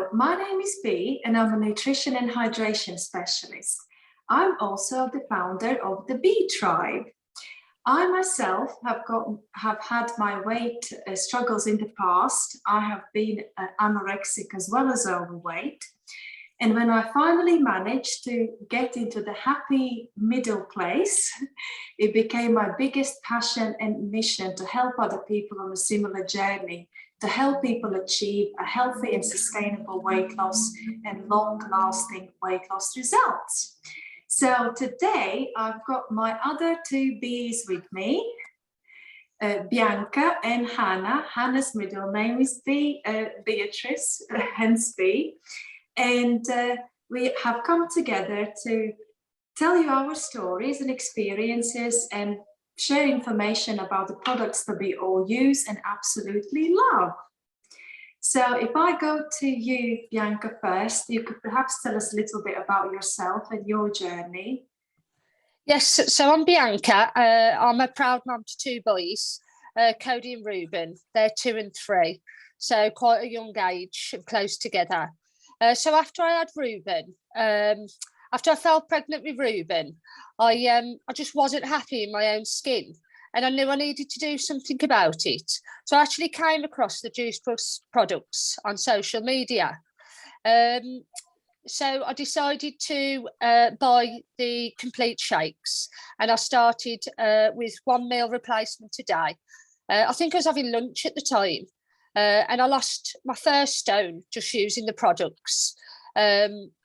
So my name is Bea and I'm a nutrition and hydration specialist. I'm also the founder of the Bea Tribe. I myself have had my weight struggles in the past. I have been anorexic as well as overweight. And when I finally managed to get into the happy middle place, it became my biggest passion and mission to help other people on a similar journey, to help people achieve a healthy and sustainable weight loss and long-lasting weight loss results. So today I've got my other two B's with me, Bianca and Hannah. Hannah's middle name is Beatrice, hence B. And we have come together to tell you our stories and experiences and share information about the products that we all use and absolutely love. So if I go to you, Bianca, first, you could perhaps tell us a little bit about yourself and your journey. Yes, so I'm Bianca. I'm a proud mum to two boys, Cody and Reuben. They're 2 and 3, so quite a young age and close together. So after I had Reuben, after I fell pregnant with Reuben, I just wasn't happy in my own skin, and I knew I needed to do something about it. So I actually came across the Juice Plus products on social media. So I decided to buy the complete shakes, and I started with 1 meal replacement a day. I think I was having lunch at the time. And I lost my first stone just using the products,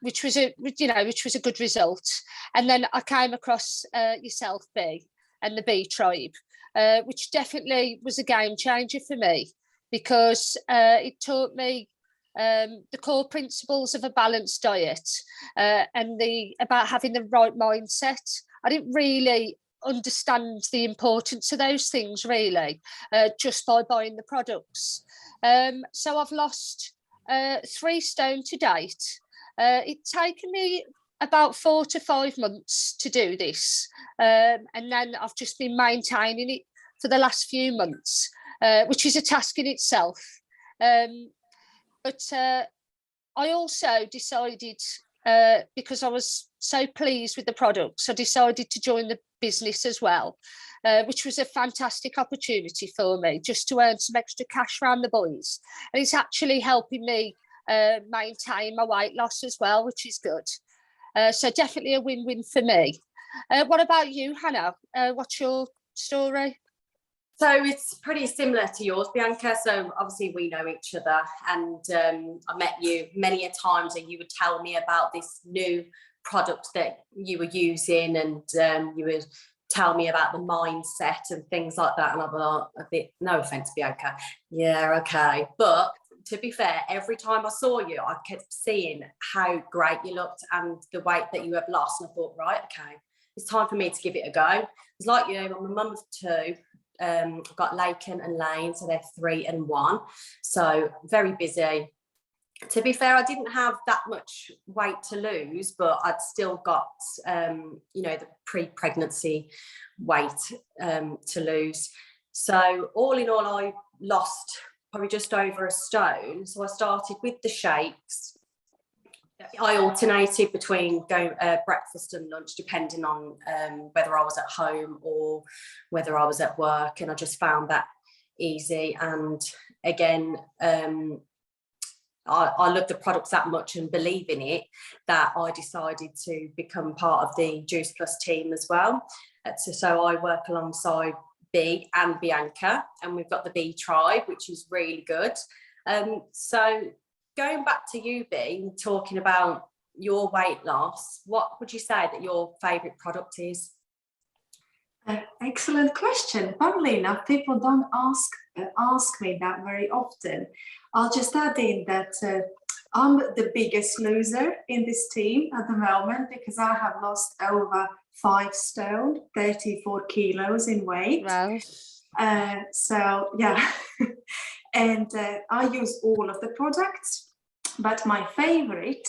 which was a good result. And then I came across yourself, Bea, and the Bea Tribe, which definitely was a game changer for me, because it taught me the core principles of a balanced diet and about having the right mindset. I didn't really understand the importance of those things really just by buying the products. So I've lost 3 stone to date. It's taken me about 4 to 5 months to do this, and then I've just been maintaining it for the last few months, which is a task in itself. But I also decided, because I was so pleased with the products, I decided to join the business as well, which was a fantastic opportunity for me, just to earn some extra cash around the boys. And it's actually helping me maintain my weight loss as well, which is good. So definitely a win-win for me. What about you, Hannah? What's your story? So it's pretty similar to yours, Bianca. So obviously we know each other, and I met you many a times, and you would tell me about this new product that you were using, and you would tell me about the mindset and things like that. And I'm like, a bit, no offense, Bianca, yeah, okay. But to be fair, every time I saw you, I kept seeing how great you looked and the weight that you have lost. And I thought, right, okay, it's time for me to give it a go. It's like, you know, I'm a mum of 2. I've got Laken and Lane, so they're 3 and 1. So very busy. To be fair, I didn't have that much weight to lose, but I'd still got, you know, the pre-pregnancy weight to lose. So all in all, I lost probably just over a stone. So I started with the shakes. I alternated between going breakfast and lunch, depending on whether I was at home or whether I was at work, and I just found that easy. And again, I love the products that much and believe in it that I decided to become part of the Juice Plus team as well. So I work alongside Bea and Bianca, and we've got the Bea Tribe, which is really good. So going back to you, Bea, talking about your weight loss, what would you say that your favourite product is? Excellent question. Funnily enough, people don't ask me that very often. I'll just add in that I'm the biggest loser in this team at the moment, because I have lost over 5 stone, 34 kilos in weight. Wow. So yeah, and I use all of the products, but my favorite,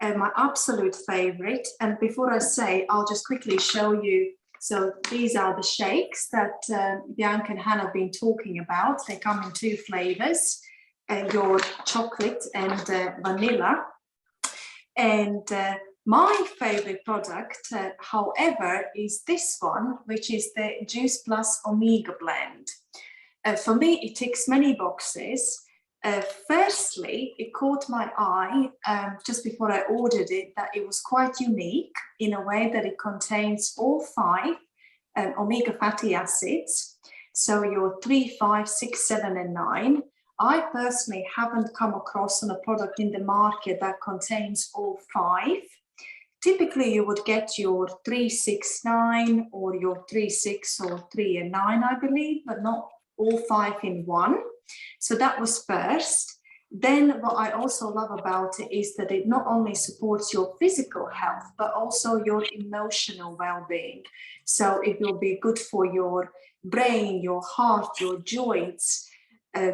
my absolute favorite, and before I say, I'll just quickly show you. So these are the shakes that Bianca and Hannah have been talking about. They come in 2 flavors. your chocolate and vanilla. And my favorite product, however, is this one, which is the Juice Plus Omega blend. For me, it ticks many boxes. Firstly, it caught my eye just before I ordered it that it was quite unique in a way that it contains all 5 omega fatty acids. So your 3, 5, 6, 7, and 9. I personally haven't come across on a product in the market that contains all 5. Typically, you would get your 3, 6, 9 or your 3, 6 or 3 and 9, I believe, but not all 5 in one. So that was first. Then what I also love about it is that it not only supports your physical health, but also your emotional well-being. So it will be good for your brain, your heart, your joints,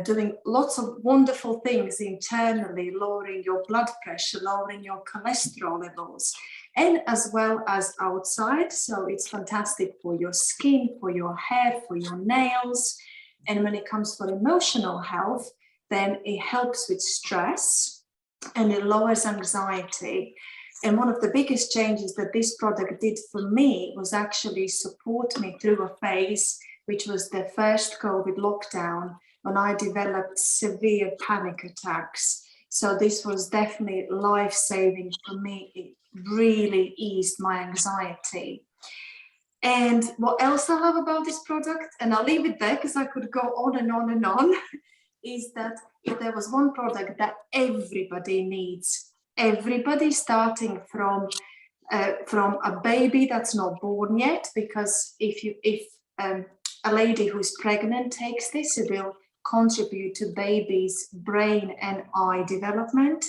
doing lots of wonderful things internally, lowering your blood pressure, lowering your cholesterol levels, and as well as outside. So it's fantastic for your skin, for your hair, for your nails. And when it comes for emotional health, then it helps with stress and it lowers anxiety. And one of the biggest changes that this product did for me was actually support me through a phase, which was the first COVID lockdown, when I developed severe panic attacks. So this was definitely life-saving for me. It really eased my anxiety. And what else I love about this product, and I'll leave it there because I could go on and on and on, is that if there was one product that everybody needs, everybody starting from a baby that's not born yet, because if a lady who's pregnant takes this, it will contribute to baby's brain and eye development.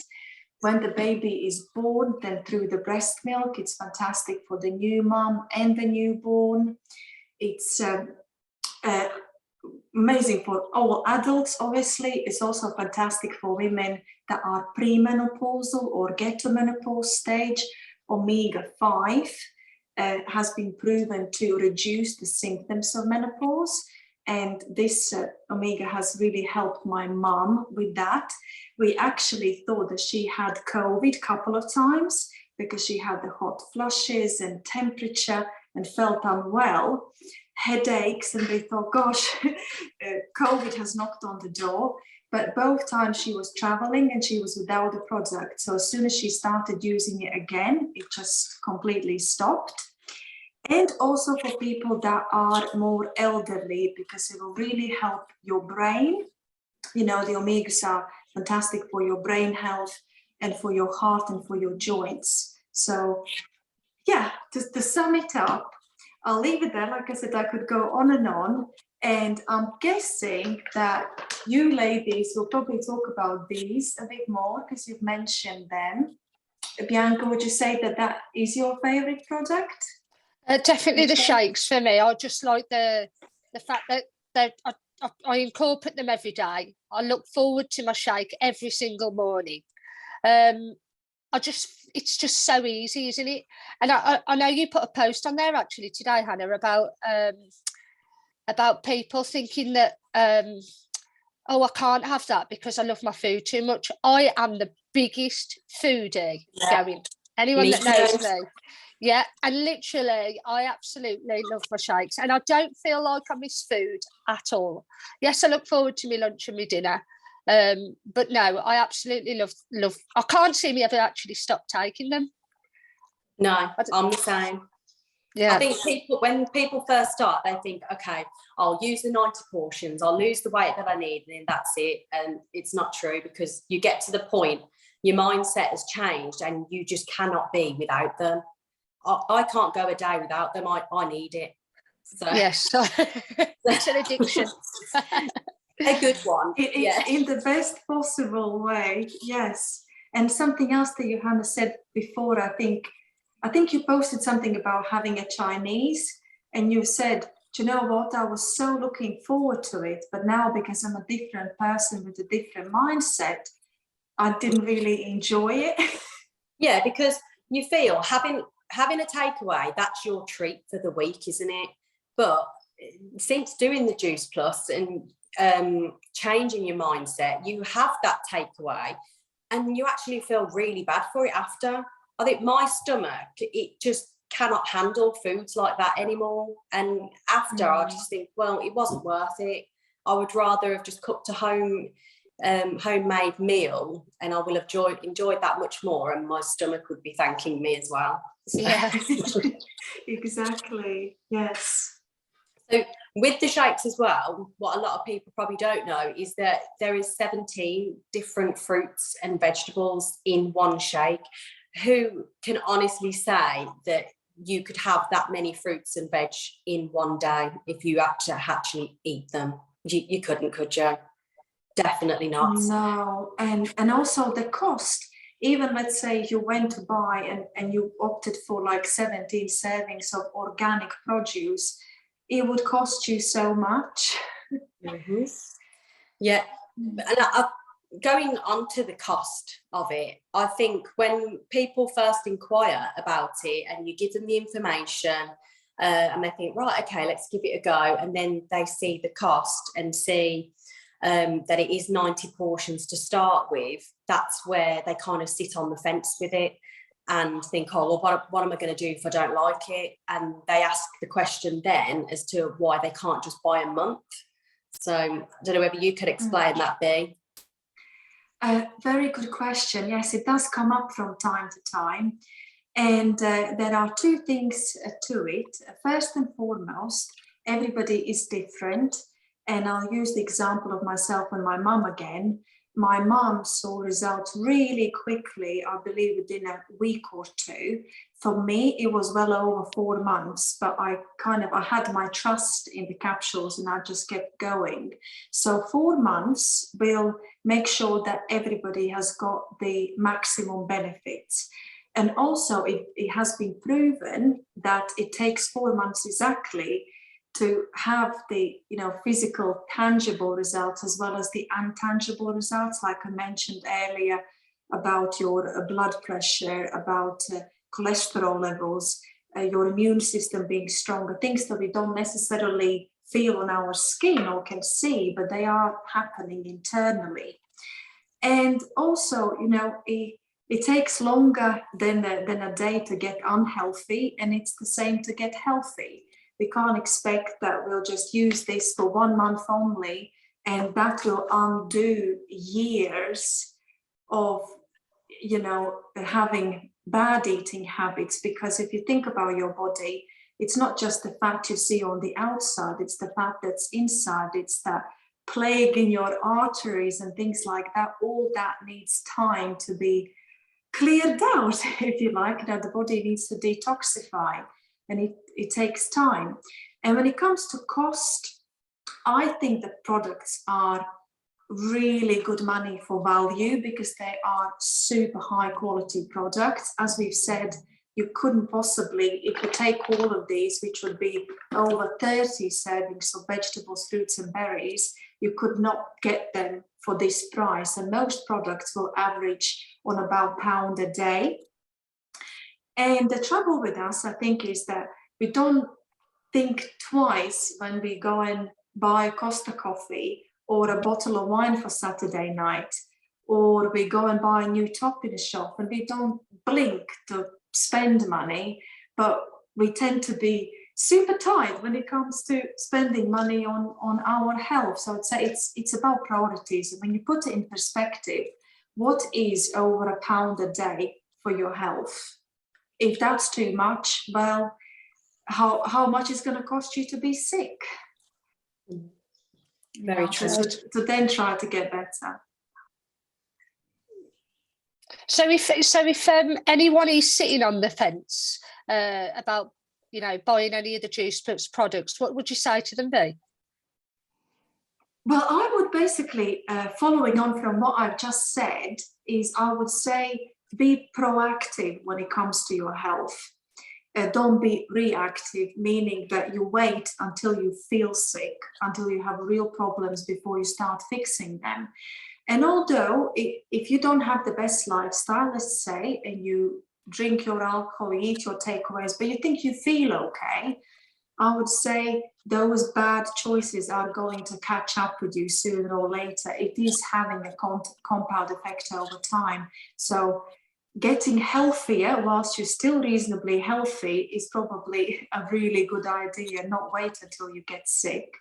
When the baby is born, then through the breast milk, it's fantastic for the new mom and the newborn. It's amazing for all adults, obviously. It's also fantastic for women that are premenopausal or get to menopause stage. Omega-5 has been proven to reduce the symptoms of menopause. And this omega has really helped my mom with that. We actually thought that she had COVID a couple of times because she had the hot flushes and temperature and felt unwell, headaches, and we thought, gosh, COVID has knocked on the door. But both times she was traveling and she was without the product. So as soon as she started using it again, it just completely stopped. And also for people that are more elderly, because it will really help your brain. You know, the omegas are fantastic for your brain health and for your heart and for your joints. So yeah, to sum it up, I'll leave it there. Like I said, I could go on. And I'm guessing that you ladies will probably talk about these a bit more because you've mentioned them. Bianca, would you say that that is your favorite product? Definitely the shakes for me. I just like the fact that I incorporate them every day. I look forward to my shake every single morning. It's just so easy, isn't it? And I know you put a post on there actually today, Hannah, about people thinking that oh, I can't have that because I love my food too much. I am the biggest foodie going. Anyone that knows me. Yeah, and literally, I absolutely love my shakes, and I don't feel like I miss food at all. Yes, I look forward to my lunch and my dinner, but no, I absolutely love. I can't see me ever actually stop taking them. No, I'm the same. Yeah, I think when people first start, they think, okay, I'll use the 90 portions, I'll lose the weight that I need, and then that's it. And it's not true, because you get to the point, your mindset has changed, and you just cannot be without them. I can't go a day without them. I need it. So. Yes, it's an addiction. A good one. In the best possible way, yes. And something else that Hannah said before, I think you posted something about having a Chinese, and you said, do you know what, I was so looking forward to it, but now because I'm a different person with a different mindset, I didn't really enjoy it. Yeah, because you feel having a takeaway, that's your treat for the week, isn't it? But since doing the Juice Plus, and changing your mindset, you have that takeaway and you actually feel really bad for it after. I think my stomach, it just cannot handle foods like that anymore. And after, I just think, well, it wasn't worth it. I would rather have just cooked a homemade meal, and I will have enjoyed that much more, and my stomach would be thanking me as well. So. Yeah. Exactly. Yes. So with the shakes as well, what a lot of people probably don't know is that there is 17 different fruits and vegetables in one shake. Who can honestly say that you could have that many fruits and veg in one day if you actually eat them? You couldn't, could you? Definitely not. No, and also the cost. Even let's say you went to buy and you opted for like 17 servings of organic produce, it would cost you so much. Mm-hmm. Yeah, and going on to the cost of it, I think when people first inquire about it and you give them the information and they think, right, okay, let's give it a go, and then they see the cost and see that it is 90 portions to start with, that's where they kind of sit on the fence with it and think, oh, well, what am I going to do if I don't like it? And they ask the question then as to why they can't just buy a month. So I don't know whether you could explain that, Bea. Very good question. Yes, it does come up from time to time. And there are two things to it. First and foremost, everybody is different. And I'll use the example of myself and my mum again. My mum saw results really quickly, I believe within a week or two. For me, it was well over 4 months, but I had my trust in the capsules and I just kept going. So 4 months will make sure that everybody has got the maximum benefits. And also it has been proven that it takes 4 months exactly to have the physical tangible results as well as the intangible results, like I mentioned earlier, about your blood pressure, about cholesterol levels, your immune system being stronger, things that we don't necessarily feel on our skin or can see, but they are happening internally. And also, it takes longer than a day to get unhealthy, and it's the same to get healthy. We can't expect that we'll just use this for 1 month only, and that will undo years of, having bad eating habits. Because if you think about your body, it's not just the fat you see on the outside, it's the fat that's inside, it's the plague in your arteries and things like that. All that needs time to be cleared out, if you like. Now the body needs to detoxify, and it takes time. And when it comes to cost, I think the products are really good money for value because they are super high quality products. As we've said, you couldn't possibly, if you take all of these, which would be over 30 servings of vegetables, fruits and berries, you could not get them for this price. And most products will average on about £1 a day. And the trouble with us, I think, is that we don't think twice when we go and buy Costa coffee or a bottle of wine for Saturday night, or we go and buy a new top in a shop, and we don't blink to spend money, but we tend to be super tight when it comes to spending money on our health. So I'd say it's about priorities. And when you put it in perspective, what is over £1 a day for your health? If that's too much, well, how much is going to cost you to be sick? Very true. To then try to get better. So if anyone is sitting on the fence about buying any of the Juice Plus products, what would you say to them, Bea? Well, I would basically, following on from what I've just said, is I would say be proactive when it comes to your health. Don't be reactive, meaning that you wait until you feel sick, until you have real problems before you start fixing them. And although if you don't have the best lifestyle, let's say, and you drink your alcohol, you eat your takeaways, but you think you feel okay, I would say those bad choices are going to catch up with you sooner or later. It is having a compound effect over time. So getting healthier whilst you're still reasonably healthy is probably a really good idea, not wait until you get sick.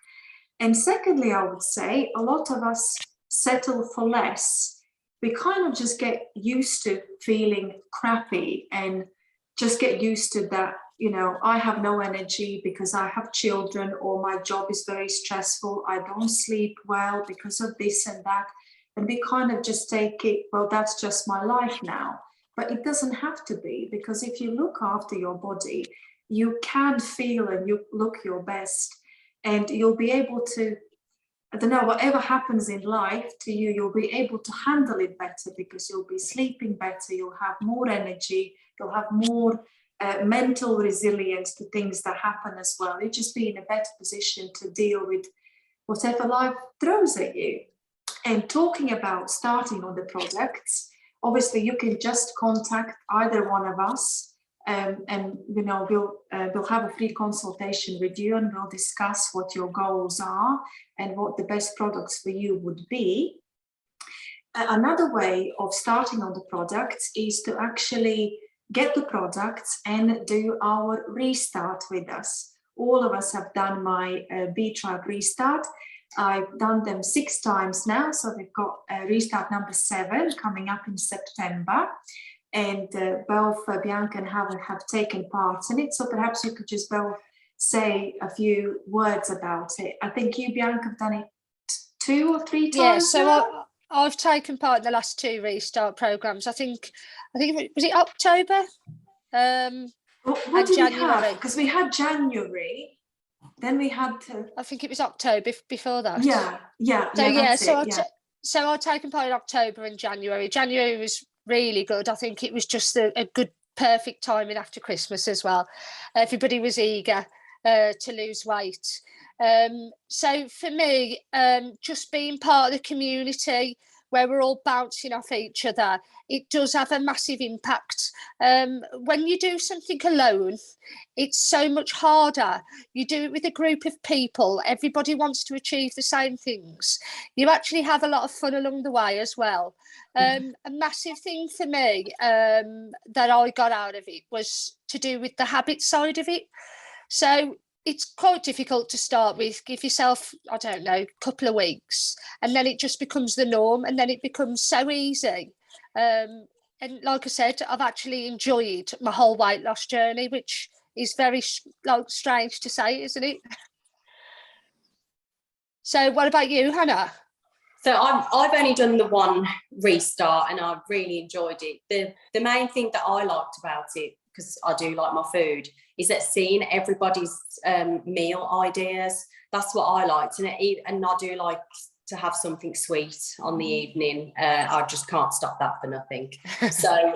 And secondly, I would say a lot of us settle for less. We kind of just get used to feeling crappy and just get used to that, you know, I have no energy because I have children, or my job is very stressful. I don't sleep well because of this and that. And we kind of just take it, well, that's just my life now. But it doesn't have to be, because if you look after your body, you can feel and you look your best, and you'll be able to, I don't know, whatever happens in life to you, you'll be able to handle it better because you'll be sleeping better, you'll have more energy, you'll have more mental resilience to things that happen as well. You'll just be in a better position to deal with whatever life throws at you. And talking about starting on the products, obviously you can just contact either one of us, and you know, we'll have a free consultation with you, and we'll discuss what your goals are and what the best products for you would be. Another way of starting on the products is to actually get the products and do our restart with us. All of us have done my Bea Tribe restart. I've done them 6 times now, so we've got restart number 7 coming up in September. And both Bianca and Hannah have taken part in it. So perhaps you could just both say a few words about it. I think you, Bianca, have done it 2 or 3 times. Yeah, so I've taken part in the last 2 restart programs. I think was it October? What did we have? Because we had January, then we had. I think it was October before that. So I've taken part in October and January. January was really good. I think it was just a good, perfect timing after Christmas as well. Everybody was eager to lose weight. So for me, just being part of the community where we're all bouncing off each other, it does have a massive impact. When you do something alone, it's so much harder. You do it with a group of people, everybody wants to achieve the same things. You actually have a lot of fun along the way as well. A massive thing for me that I got out of it was to do with the habit side of it. So it's quite difficult to start with. Give yourself, I don't know, a couple of weeks, and then it just becomes the norm, and then it becomes so easy. And like I said, I've actually enjoyed my whole weight loss journey, which is very strange to say, isn't it? So what about you, Hannah? So I've only done the 1 restart, and I've really enjoyed it. The main thing that I liked about it, because I do like my food, is that seeing everybody's meal ideas. That's what I liked, and I do like to have something sweet on the evening. I just can't stop that for nothing. So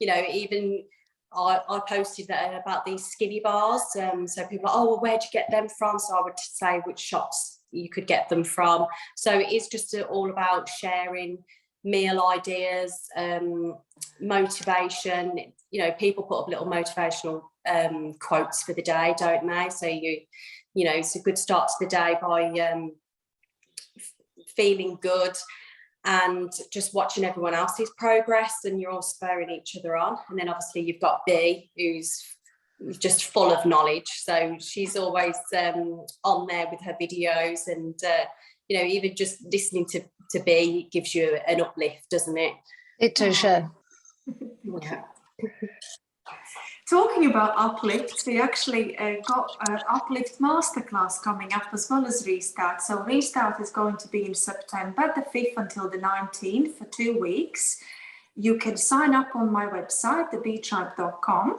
you know, even I posted about these skinny bars. So people are, oh, well, where'd you get them from? So I would say which shops you could get them from. So it is just all about sharing meal ideas, motivation. You know, people put up little motivational quotes for the day, don't they? So you know, it's a good start to the day by feeling good and just watching everyone else's progress, and you're all spurring each other on. And then obviously you've got Bea, who's just full of knowledge, so she's always on there with her videos, and you know, even just listening to Bea gives you an uplift, doesn't it? It does, yeah. Talking about uplift, we actually got an Uplift Masterclass coming up as well as Restart. So Restart is going to be in September, the 5th until the 19th for 2 weeks. You can sign up on my website, thebeatribe.com.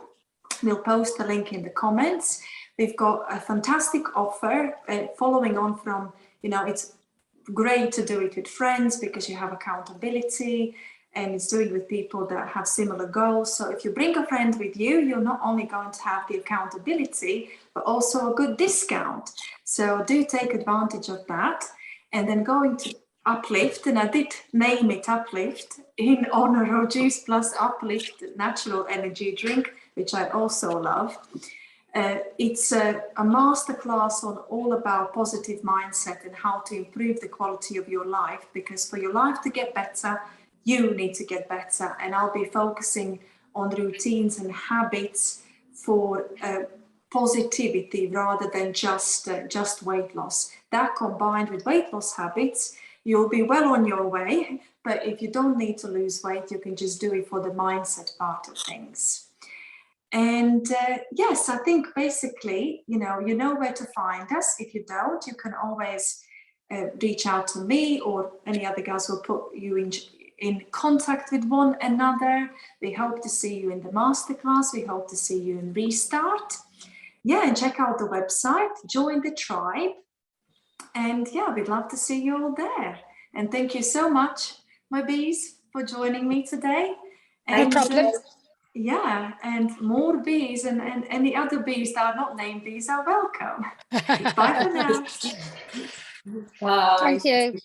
We'll post the link in the comments. We've got a fantastic offer following on from, you know, it's great to do it with friends because you have accountability, and it's doing with people that have similar goals. So if you bring a friend with you, you're not only going to have the accountability, but also a good discount. So do take advantage of that. And then going to Uplift, and I did name it Uplift in honor of Juice Plus Uplift Natural Energy Drink, which I also love. It's a masterclass on all about positive mindset and how to improve the quality of your life, because for your life to get better, you need to get better. And I'll be focusing on routines and habits for positivity rather than just weight loss. That combined with weight loss habits, you'll be well on your way. But if you don't need to lose weight, you can just do it for the mindset part of things. And yes, I think basically, you know where to find us. If you don't, you can always reach out to me, or any other guys will put you in contact with one another. We hope to see you in the masterclass. We hope to see you in Restart. Yeah, and check out the website, join the tribe. And yeah, we'd love to see you all there. And thank you so much, my bees, for joining me today. And, No problem. yeah, and more bees and any other bees that are not named bees are welcome. Bye for now. Bye. Thank you.